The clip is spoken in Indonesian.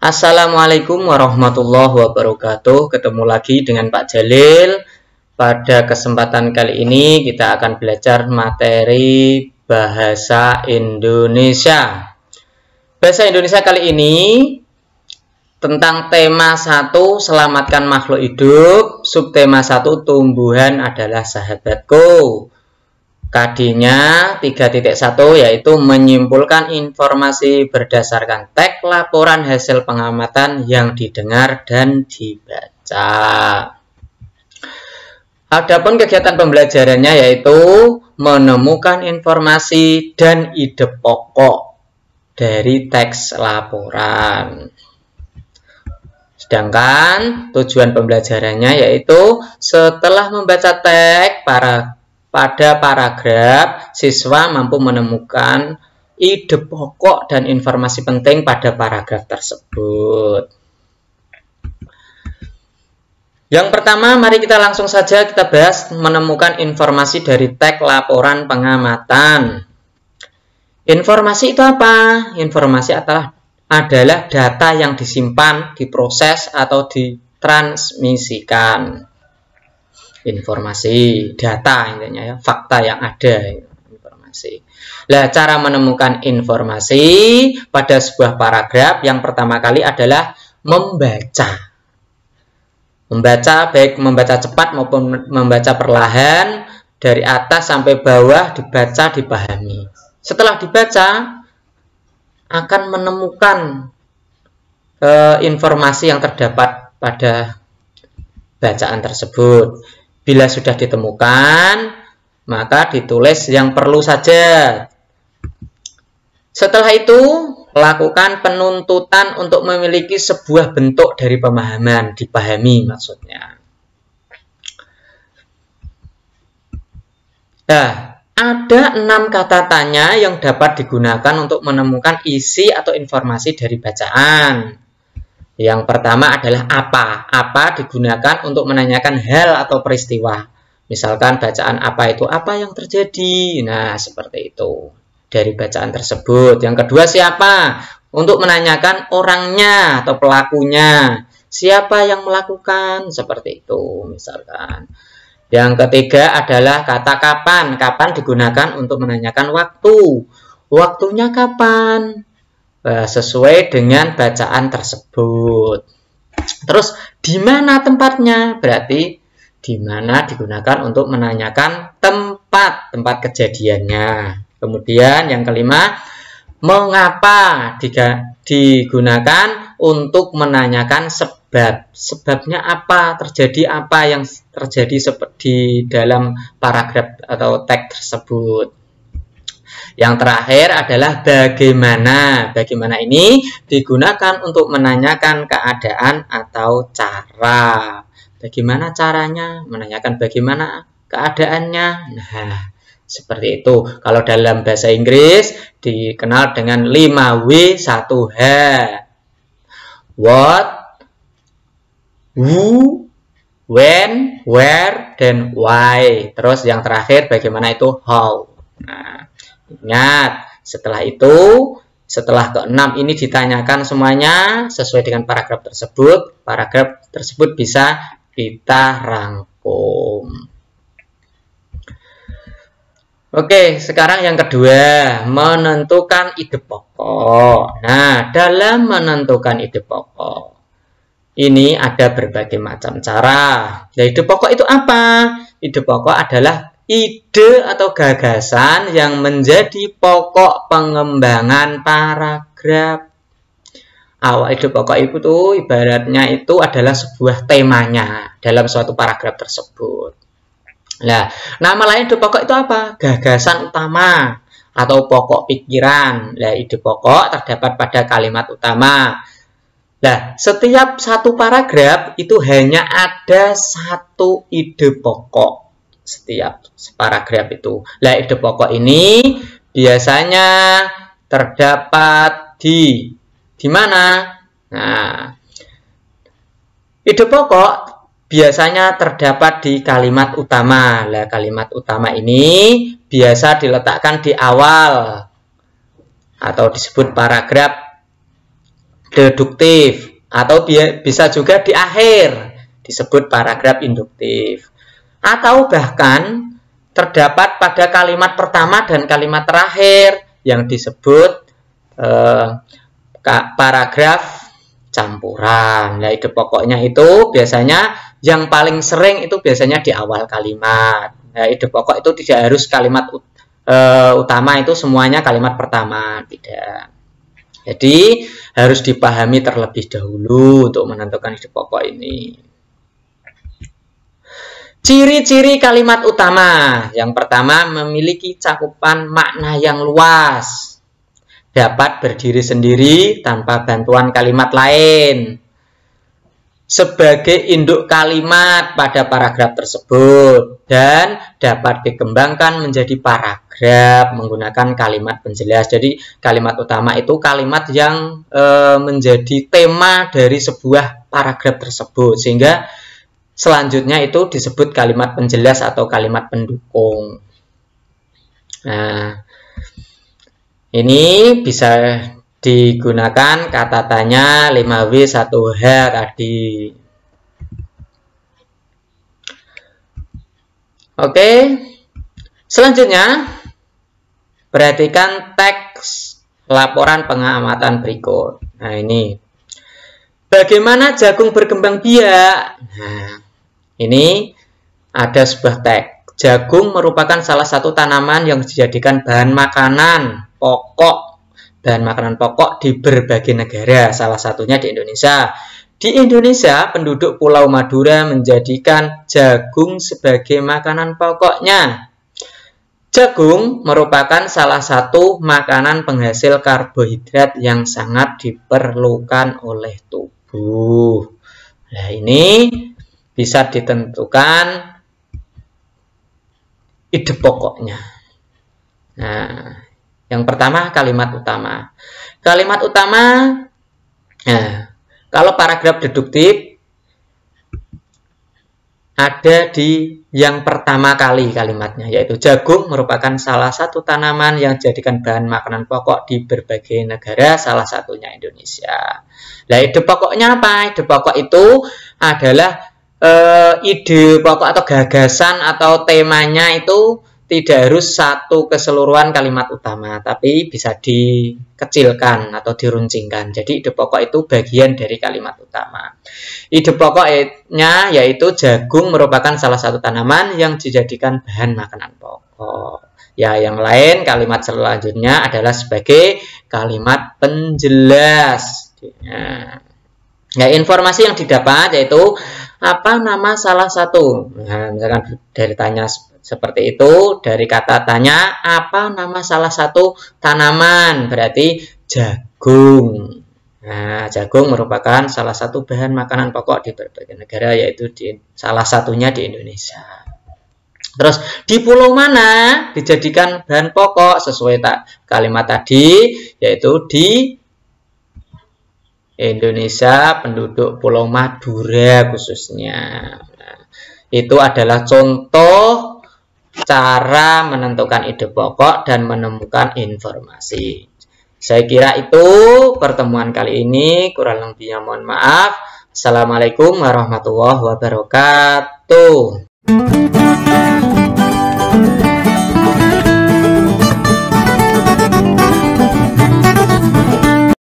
Assalamualaikum warahmatullahi wabarakatuh. Ketemu lagi dengan Pak Jalil. Pada kesempatan kali ini kita akan belajar materi bahasa Indonesia. Bahasa Indonesia kali ini tentang tema 1, selamatkan makhluk hidup. Subtema 1, tumbuhan adalah sahabatku. KD-nya 3.1 yaitu menyimpulkan informasi berdasarkan teks laporan hasil pengamatan yang didengar dan dibaca. Adapun kegiatan pembelajarannya yaitu menemukan informasi dan ide pokok dari teks laporan. Sedangkan tujuan pembelajarannya yaitu setelah membaca teks pada paragraf, siswa mampu menemukan ide pokok dan informasi penting pada paragraf tersebut. Yang pertama, mari kita langsung saja kita bahas menemukan informasi dari teks laporan pengamatan. Informasi itu apa? Informasi adalah data yang disimpan, diproses, atau ditransmisikan. Informasi, data intinya ya, fakta yang ada, informasi. Nah, cara menemukan informasi pada sebuah paragraf yang pertama kali adalah membaca. Membaca baik membaca cepat maupun membaca perlahan dari atas sampai bawah, dibaca, dipahami. Setelah dibaca akan menemukan informasi yang terdapat pada bacaan tersebut. Bila sudah ditemukan, maka ditulis yang perlu saja. Setelah itu, lakukan penuntutan untuk memiliki sebuah bentuk dari pemahaman, dipahami maksudnya. Nah, ada 6 kata tanya yang dapat digunakan untuk menemukan isi atau informasi dari bacaan. Yang pertama adalah apa. Apa digunakan untuk menanyakan hal atau peristiwa. Misalkan bacaan apa itu, apa yang terjadi. Nah, seperti itu dari bacaan tersebut. Yang kedua siapa? Untuk menanyakan orangnya atau pelakunya. Siapa yang melakukan? Seperti itu misalkan. Yang ketiga adalah kata kapan. Kapan digunakan untuk menanyakan waktu. Waktunya kapan? Sesuai dengan bacaan tersebut. Terus di mana tempatnya? Berarti di mana digunakan untuk menanyakan tempat kejadiannya. Kemudian yang kelima, mengapa digunakan untuk menanyakan sebab. Sebabnya apa? Terjadi apa yang terjadi di dalam paragraf atau teks tersebut. Yang terakhir adalah bagaimana. Bagaimana ini digunakan untuk menanyakan keadaan atau cara. Bagaimana caranya? Menanyakan bagaimana keadaannya. Nah, seperti itu. Kalau dalam bahasa Inggris dikenal dengan 5W 1H. What, who, when, where, dan why. Terus yang terakhir bagaimana itu how. Nah, ingat, setelah ke-6 ini ditanyakan semuanya sesuai dengan paragraf tersebut bisa kita rangkum. Oke, sekarang yang kedua, menentukan ide pokok. Nah, dalam menentukan ide pokok, ini ada berbagai macam cara. Nah, ide pokok itu apa? Ide pokok adalah ide atau gagasan yang menjadi pokok pengembangan paragraf. Awal ide pokok itu tuh ibaratnya itu adalah sebuah temanya dalam suatu paragraf tersebut. Nah, nama lain ide pokok itu apa? Gagasan utama atau pokok pikiran. Nah, ide pokok terdapat pada kalimat utama. Nah, setiap satu paragraf itu hanya ada satu ide pokok. Setiap paragraf itu. Nah, ide pokok ini biasanya terdapat di mana? Nah, ide pokok biasanya terdapat di kalimat utama. Nah, kalimat utama ini biasa diletakkan di awal atau disebut paragraf deduktif, atau bisa juga di akhir disebut paragraf induktif, atau bahkan terdapat pada kalimat pertama dan kalimat terakhir yang disebut paragraf campuran. Nah, ide pokoknya itu biasanya yang paling sering itu biasanya di awal kalimat. Nah, ide pokok itu tidak harus kalimat utama itu semuanya kalimat pertama, tidak. Jadi harus dipahami terlebih dahulu untuk menentukan ide pokok ini. Ciri-ciri kalimat utama. Yang pertama, memiliki cakupan makna yang luas. Dapat berdiri sendiri tanpa bantuan kalimat lain. Sebagai induk kalimat pada paragraf tersebut. Dan dapat dikembangkan menjadi paragraf menggunakan kalimat penjelas. Jadi kalimat utama itu kalimat yang menjadi tema dari sebuah paragraf tersebut. Sehingga selanjutnya itu disebut kalimat penjelas atau kalimat pendukung. Nah, ini bisa digunakan kata tanya 5W 1H tadi. Oke, selanjutnya perhatikan teks laporan pengamatan berikut. Nah, ini bagaimana jagung berkembang biak. Nah, ini ada sebuah teks. Jagung merupakan salah satu tanaman yang dijadikan bahan makanan pokok di berbagai negara, salah satunya di Indonesia. Di Indonesia, penduduk Pulau Madura menjadikan jagung sebagai makanan pokoknya. Jagung merupakan salah satu makanan penghasil karbohidrat yang sangat diperlukan oleh tubuh. Nah, ini bisa ditentukan ide pokoknya. Nah, yang pertama kalimat utama. Kalimat utama, nah, kalau paragraf deduktif ada di yang pertama kali kalimatnya, yaitu jagung merupakan salah satu tanaman yang dijadikan bahan makanan pokok di berbagai negara, salah satunya Indonesia. Nah, ide pokoknya apa? Ide pokok itu adalah ide pokok atau gagasan atau temanya itu tidak harus satu keseluruhan kalimat utama, tapi bisa dikecilkan atau diruncingkan. Jadi ide pokok itu bagian dari kalimat utama. Ide pokoknya yaitu jagung merupakan salah satu tanaman yang dijadikan bahan makanan pokok. Ya, yang lain kalimat selanjutnya adalah sebagai kalimat penjelas. Nah, informasi yang didapat yaitu apa nama salah satu. Nah, misalkan dari tanya seperti itu, dari kata tanya apa nama salah satu tanaman, berarti jagung. Nah, jagung merupakan salah satu bahan makanan pokok di berbagai negara, yaitu salah satunya di Indonesia. Terus di pulau mana dijadikan bahan pokok sesuai kalimat tadi, yaitu di Indonesia, penduduk Pulau Madura khususnya. Nah, itu adalah contoh cara menentukan ide pokok dan menemukan informasi. Saya kira itu pertemuan kali ini, kurang lebihnya mohon maaf. Assalamualaikum warahmatullahi wabarakatuh.